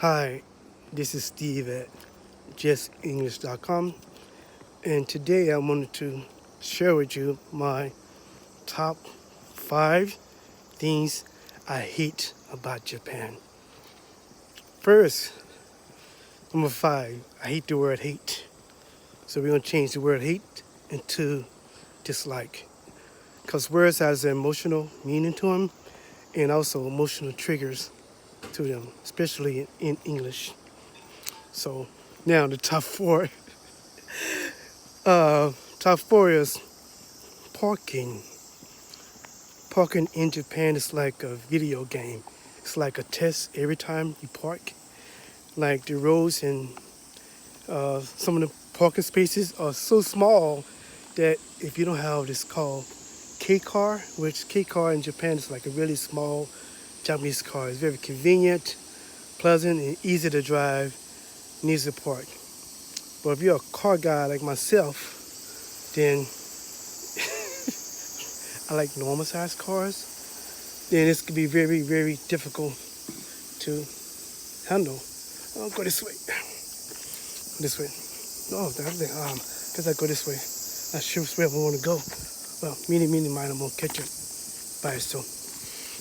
Hi, this is Steve at justenglish.com, and today I wanted to share with you my top 5 things I hate about Japan. First, number 5, I hate the word hate. So we're going to change the word hate into dislike, because words has an emotional meaning to them and also emotional triggers to them, especially in English. So now the top 4. Top 4 is parking. Parking in Japan is like a video game. It's like a test every time you park. Like the roads and some of the parking spaces are so small that if you don't have this called K car, which K car in Japan is like a really small Japanese car. It's very convenient, pleasant, and easy to drive, and easy to park. But if you're a car guy like myself, then I like normal sized cars, then this could be very, very difficult to handle. I'll go this way. This way. No, because I go this way. I sure where I want to go. Well, meaning, mind, I'm going to catch it by itself.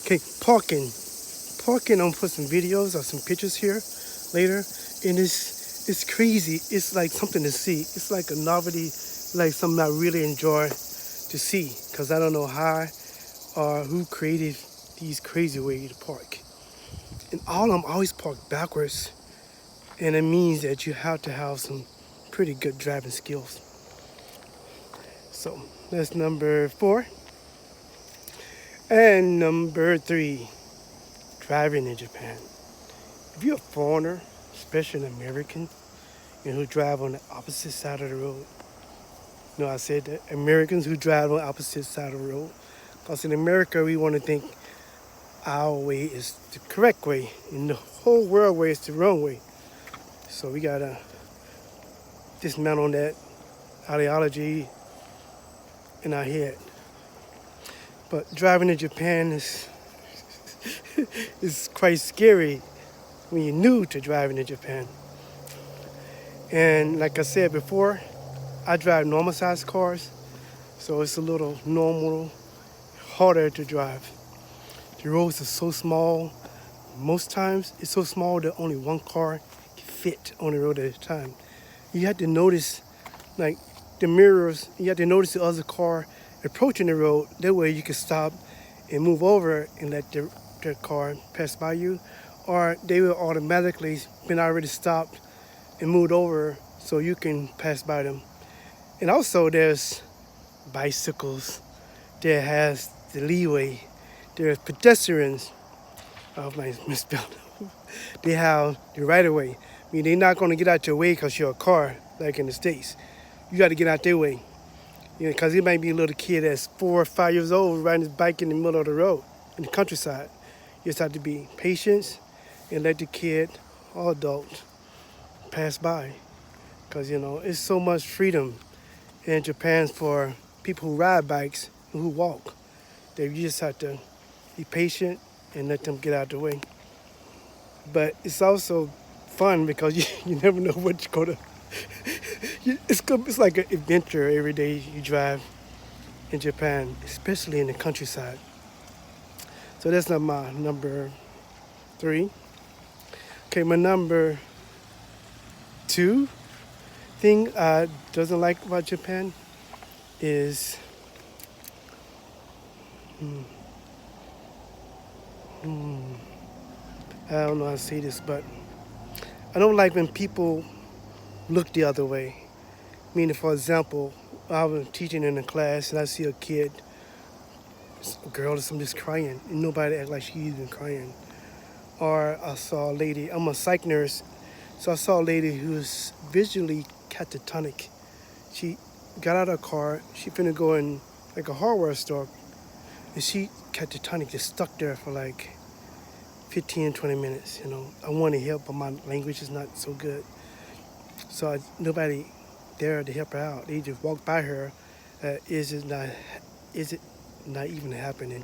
Okay, parking. Parking, I'm going to put some videos or some pictures here later. And it's crazy. It's like something to see. It's like a novelty, like something I really enjoy to see. Because I don't know how or who created these crazy ways to park. And all of them always park backwards. And it means that you have to have some pretty good driving skills. So that's number 4. And number 3, driving in Japan. If you're a foreigner, especially an American, who drive on the opposite side of the road. I said that Americans who drive on the opposite side of the road. Because in America, we want to think our way is the correct way. And the whole world way is the wrong way. So we got to dismantle that ideology in our head. But driving in Japan is is quite scary when you're new to driving in Japan. And like I said before, I drive normal sized cars, so it's a little normal, harder to drive. The roads are so small. Most times it's so small that only one car can fit on the road at a time. You have to notice, like the mirrors, you have to notice the other car approaching the road. That way you can stop and move over and let the car pass by you, or they will automatically been already stopped and moved over so you can pass by them. And also there's bicycles that has the leeway. There's pedestrians. Oh, my misspelled. They have the right of way. I mean, they're not going to get out your way because you're a car, like in the States. You got to get out their way. Because it might be a little kid that's 4 or 5 years old riding his bike in the middle of the road in the countryside. You just have to be patient and let the kid or adult pass by. Because, it's so much freedom in Japan for people who ride bikes and who walk. That you just have to be patient and let them get out of the way. But it's also fun because you never know what you're going to... It's like an adventure every day you drive in Japan, especially in the countryside. So that's not my number 3. Okay, my number 2 thing I doesn't like about Japan is I don't know how to say this, but I don't like when people look the other way. Meaning, for example, I was teaching in a class and I see a kid, a girl or something, just crying, and nobody act like she's even crying. Or I saw a lady, I'm a psych nurse, so I saw a lady who's visually catatonic. She got out of her car, she finna go in like a hardware store, and she catatonic, just stuck there for like 15, 20 minutes. I want to help, but my language is not so good. So nobody there to help her out. They just walked by her. Is it not even happening?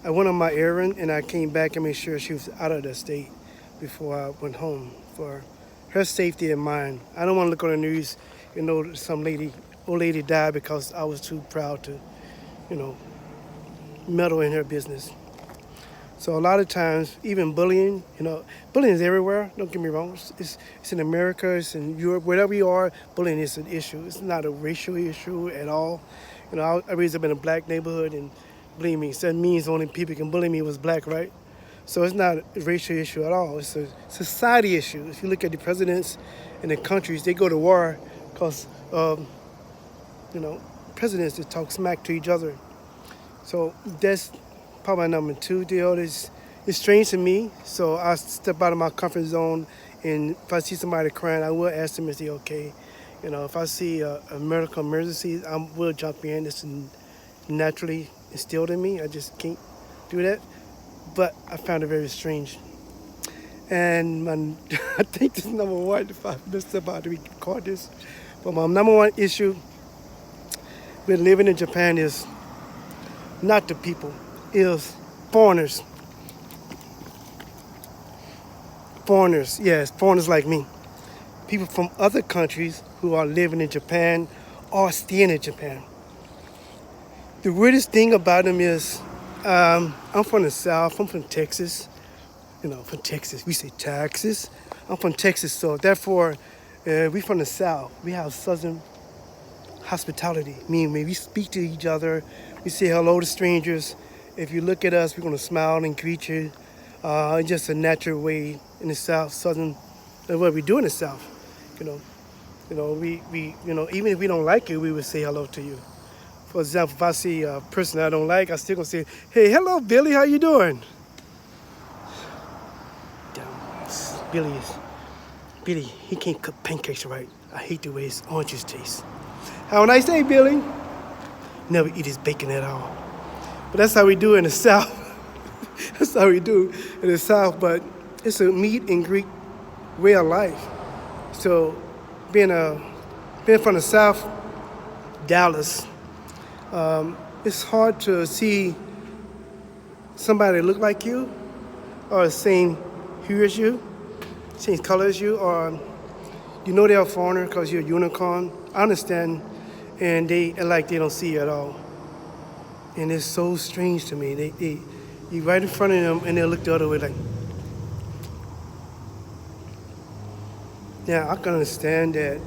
I went on my errand and I came back and made sure she was out of the state. before I went home for her safety and mine. I don't want to look on the news, some old lady died because I was too proud to, you know, meddle in her business. So a lot of times, even bullying, bullying is everywhere. Don't get me wrong. It's in America, it's in Europe, wherever you are, bullying is an issue. It's not a racial issue at all. I raised up in a black neighborhood, and believe me, that means only people can bully me was black, right? So it's not a racial issue at all. It's a society issue. If you look at the presidents in the countries, they go to war because, you know, presidents that talk smack to each other. So that's probably number two deal. It's strange to me, so I step out of my comfort zone, and if I see somebody crying, I will ask them if they're okay. If I see a medical emergency, I will jump in. It's naturally instilled in me. I just can't do that. But I found it very strange. And I think this is number one, if I missed about to record this. But my number one issue with living in Japan is not the people, is foreigners. Foreigners, yes, foreigners like me. People from other countries who are living in Japan or staying in Japan. The weirdest thing about them is, I'm from the South, I'm from Texas. From Texas, we say Texas. I'm from Texas, so therefore, we from the South. We have Southern hospitality, meaning when we speak to each other, we say hello to strangers. If you look at us, we're gonna smile and greet you. It's just a natural way in the South, Southern, what we do in the South. We even if we don't like you, we would say hello to you. For example, if I see a person I don't like, I still gonna say, "Hey, hello, Billy, how you doing?" Billy, he can't cook pancakes right. I hate the way his oranges taste. Have a nice day, Billy. Never eat his bacon at all. But that's how we do in the South. That's how we do in the South. But it's a meet and greet way of life. So being from the South, Dallas, it's hard to see somebody that look like you or the same hue as you, same color as you, or they're a foreigner because you're a unicorn. I understand, and they like they don't see you at all. And it's so strange to me. You right in front of them, and they'll look the other way like. Now, I can understand that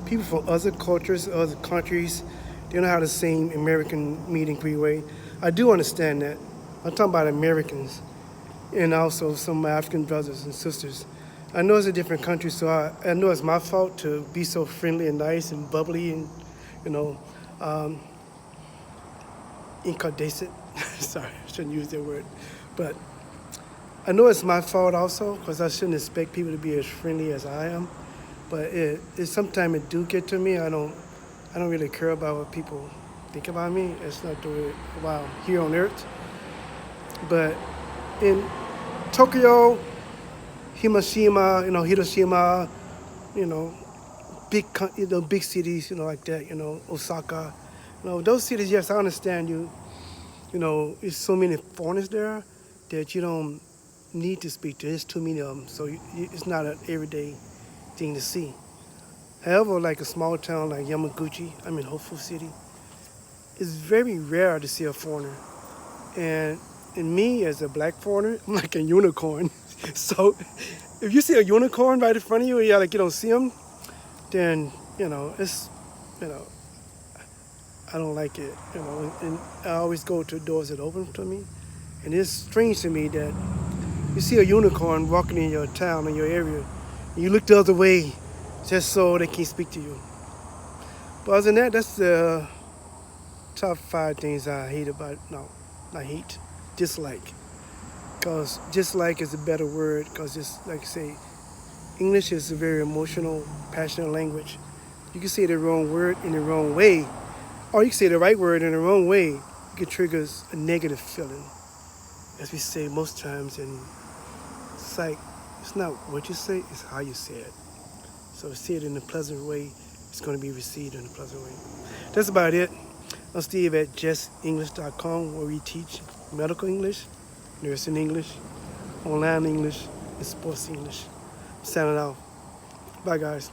people from other cultures, other countries, they don't have the same American meet and greet way. I do understand that. I'm talking about Americans and also some of my African brothers and sisters. I know it's a different country, so I know it's my fault to be so friendly and nice and bubbly and, incandescent. Sorry, I shouldn't use that word. But I know it's my fault also because I shouldn't expect people to be as friendly as I am. But sometimes it do get to me. I don't really care about what people think about me. It's not the way while I'm here on Earth. But in Tokyo, Hiroshima, big cities, like that, Osaka, those cities. Yes, I understand you. There's so many foreigners there that you don't need to speak to. There's too many of them, so it's not an everyday thing to see. However, like a small town like Yamaguchi, I'm in Hopeful City, it's very rare to see a foreigner. And me, as a black foreigner, I'm like a unicorn. So if you see a unicorn right in front of you and you don't see him, then, it's, I don't like it, and I always go to doors that open to me. And it's strange to me that you see a unicorn walking in your town, in your area, and you look the other way just so they can't speak to you. But other than that, that's the top 5 things I hate about, no, not hate, dislike. Because dislike is a better word, because it's, like I say, English is a very emotional, passionate language. You can say the wrong word in the wrong way, or you can say the right word in the wrong way. It can trigger a negative feeling, as we say most times. And it's like, it's not what you say, it's how you say it. So say it in a pleasant way, it's going to be received in a pleasant way. That's about it. I'm Steve at JessEnglish.com, where we teach medical English, nursing English, online English, in sports English. Signing out. Bye, guys.